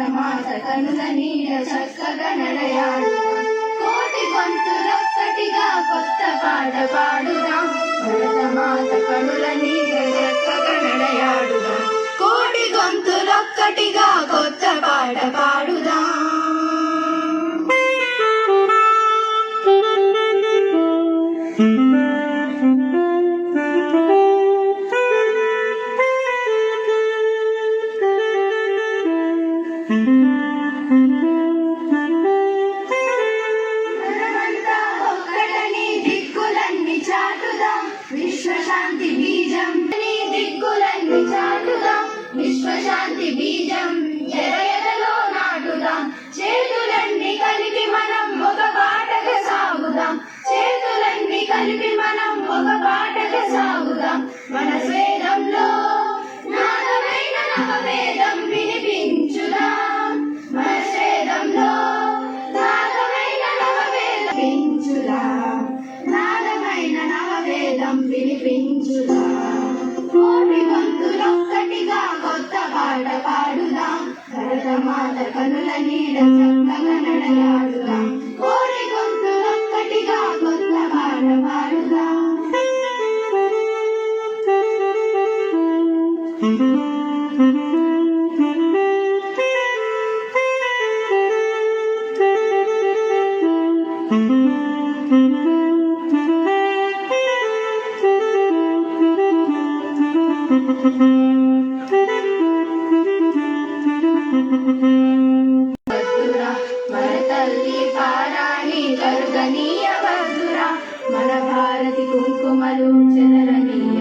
భరతమాత కనుల నీడ చక్కగా నడయాడుదాం కోటి గొంతులొక్కటిగా కొత్త పాట పాడుదాం భరతమాత కనుల నీడ చక్కగా నడయాడుదాం కోటి గొంతులొక్కటిగా కొత్త పాట పాడుదాం మనమంతా ఒక్కటని దిక్కులన్నీ చాటుదాం విశ్వశాంతి బీజం దిక్కులన్నీ చాటుదాం విశ్వశాంతి బీజం ఎదలో నాటుదాం చేతులన్నీ కలిపి మనం ఒక బాటగా సాగుదాం చేతులన్నీ కలిపి మనం ఒక బాటగా సాగుదాం మన స్వేదంలో నాదమైన నవవేదం వినిపించుదాం మన స్వేదంలో నాదమైన నవవేదం వినిపించుదాం నాదమైన నవవేదం వినిపించుదాం కోటి గొంతులొక్కటిగా కొత్త పాట పాడుదాం భరతమాత కనుల నీడ చక్కగా నడయాడుదాం కోటి గొంతులొక్కటిగా కొత్త పాట పాడుదాం మన తల్లి పారాణి కరుగనీయ వద్దురా మన భారతి కుంకుమలు చెదరనీయ